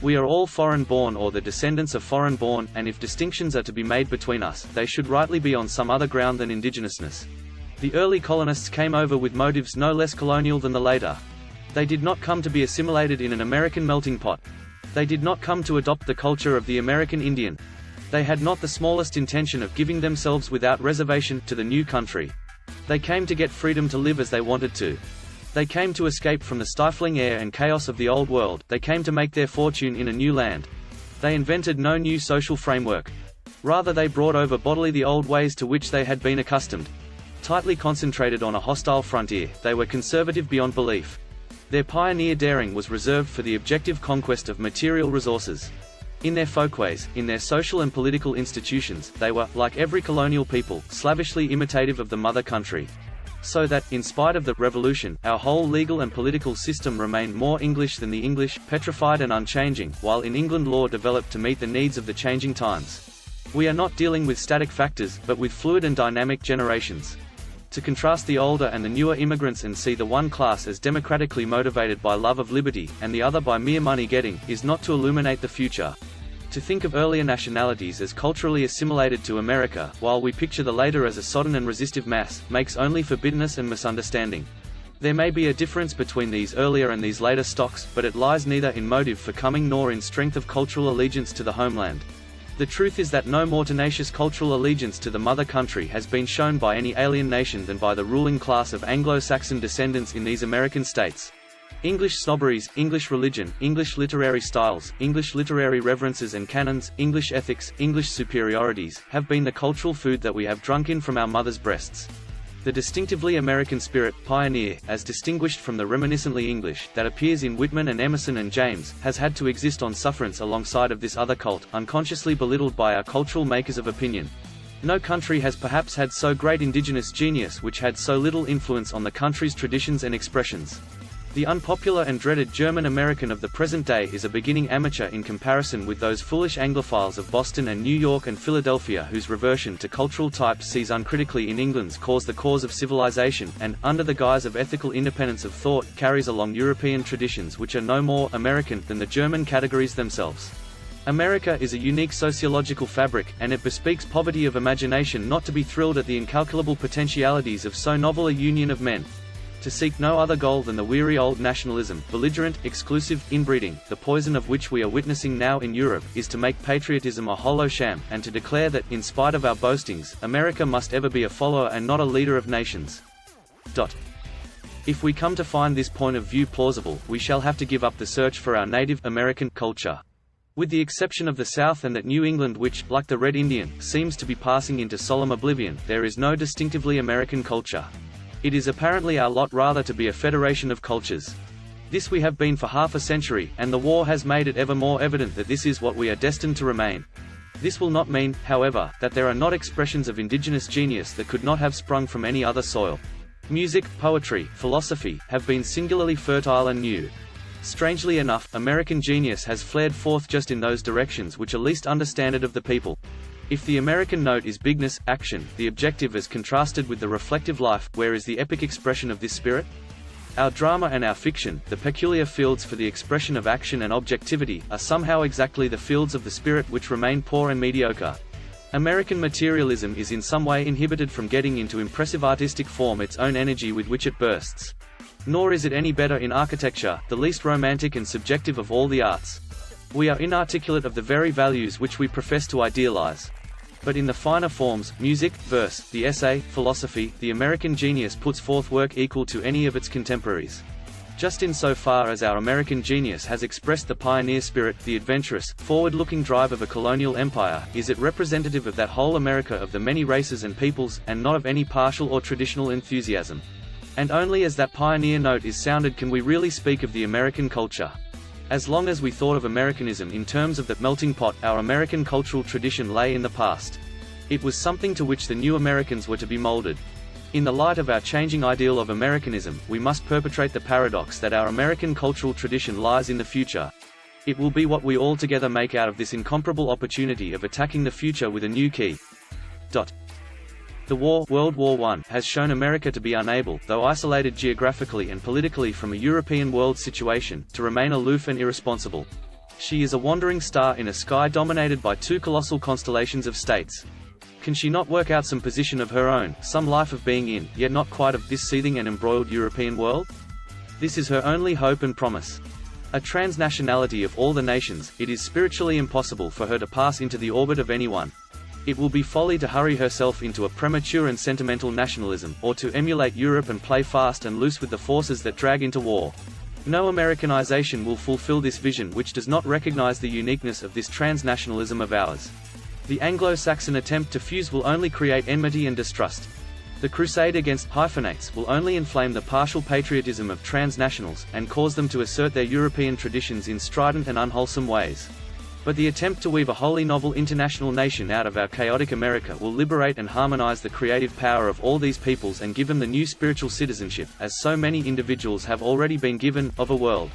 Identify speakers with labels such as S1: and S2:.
S1: We are all foreign-born or the descendants of foreign-born, and if distinctions are to be made between us, they should rightly be on some other ground than indigenousness. The early colonists came over with motives no less colonial than the later. They did not come to be assimilated in an American melting pot. They did not come to adopt the culture of the American Indian. They had not the smallest intention of giving themselves without reservation to the new country. They came to get freedom to live as they wanted to. They came to escape from the stifling air and chaos of the old world. They came to make their fortune in a new land. They invented no new social framework. Rather, they brought over bodily the old ways to which they had been accustomed. Tightly concentrated on a hostile frontier, they were conservative beyond belief. Their pioneer daring was reserved for the objective conquest of material resources. In their folkways, in their social and political institutions, they were, like every colonial people, slavishly imitative of the mother country. So that, in spite of the revolution, our whole legal and political system remained more English than the English, petrified and unchanging, while in England law developed to meet the needs of the changing times. We are not dealing with static factors, but with fluid and dynamic generations. To contrast the older and the newer immigrants and see the one class as democratically motivated by love of liberty, and the other by mere money-getting, is not to illuminate the future. To think of earlier nationalities as culturally assimilated to America, while we picture the later as a sodden and resistive mass, makes only for bitterness and misunderstanding. There may be a difference between these earlier and these later stocks, but it lies neither in motive for coming nor in strength of cultural allegiance to the homeland. The truth is that no more tenacious cultural allegiance to the mother country has been shown by any alien nation than by the ruling class of Anglo-Saxon descendants in these American states. English snobberies, English religion, English literary styles, English literary reverences and canons, English ethics, English superiorities, have been the cultural food that we have drunk in from our mothers' breasts. The distinctively American spirit, pioneer, as distinguished from the reminiscently English, that appears in Whitman and Emerson and James, has had to exist on sufferance alongside of this other cult, unconsciously belittled by our cultural makers of opinion. No country has perhaps had so great indigenous genius which had so little influence on the country's traditions and expressions. The unpopular and dreaded German American of the present day is a beginning amateur in comparison with those foolish Anglophiles of Boston and New York and Philadelphia whose reversion to cultural types sees uncritically in England's cause the cause of civilization, and, under the guise of ethical independence of thought, carries along European traditions which are no more American than the German categories themselves. America is a unique sociological fabric, and it bespeaks poverty of imagination not to be thrilled at the incalculable potentialities of so novel a union of men. To seek no other goal than the weary old nationalism, belligerent, exclusive, inbreeding, the poison of which we are witnessing now in Europe, is to make patriotism a hollow sham, and to declare that, in spite of our boastings, America must ever be a follower and not a leader of nations. If we come to find this point of view plausible, we shall have to give up the search for our native, American, culture. With the exception of the South and that New England which, like the Red Indian, seems to be passing into solemn oblivion, there is no distinctively American culture. It is apparently our lot rather to be a federation of cultures. This we have been for half a century, and the war has made it ever more evident that this is what we are destined to remain. This will not mean, however, that there are not expressions of indigenous genius that could not have sprung from any other soil. Music, poetry, philosophy, have been singularly fertile and new. Strangely enough, American genius has flared forth just in those directions which are least understood of the people. If the American note is bigness, action, the objective as contrasted with the reflective life, where is the epic expression of this spirit? Our drama and our fiction, the peculiar fields for the expression of action and objectivity, are somehow exactly the fields of the spirit which remain poor and mediocre. American materialism is in some way inhibited from getting into impressive artistic form its own energy with which it bursts. Nor is it any better in architecture, the least romantic and subjective of all the arts. We are inarticulate of the very values which we profess to idealize. But in the finer forms, music, verse, the essay, philosophy, the American genius puts forth work equal to any of its contemporaries. Just in so far as our American genius has expressed the pioneer spirit, the adventurous, forward-looking drive of a colonial empire, is it representative of that whole America of the many races and peoples, and not of any partial or traditional enthusiasm. And only as that pioneer note is sounded can we really speak of the American culture. As long as we thought of Americanism in terms of the melting pot, our American cultural tradition lay in the past. It was something to which the new Americans were to be molded. In the light of our changing ideal of Americanism, we must perpetrate the paradox that our American cultural tradition lies in the future. It will be what we all together make out of this incomparable opportunity of attacking the future with a new key. The war, World War I, has shown America to be unable, though isolated geographically and politically from a European world situation, to remain aloof and irresponsible. She is a wandering star in a sky dominated by two colossal constellations of states. Can she not work out some position of her own, some life of being in, yet not quite of this seething and embroiled European world? This is her only hope and promise. A transnationality of all the nations, it is spiritually impossible for her to pass into the orbit of anyone. It will be folly to hurry herself into a premature and sentimental nationalism, or to emulate Europe and play fast and loose with the forces that drag into war. No Americanization will fulfill this vision which does not recognize the uniqueness of this transnationalism of ours. The Anglo-Saxon attempt to fuse will only create enmity and distrust. The crusade against hyphenates will only inflame the partial patriotism of transnationals, and cause them to assert their European traditions in strident and unwholesome ways. But the attempt to weave a wholly novel international nation out of our chaotic America will liberate and harmonize the creative power of all these peoples and give them the new spiritual citizenship, as so many individuals have already been given, of a world.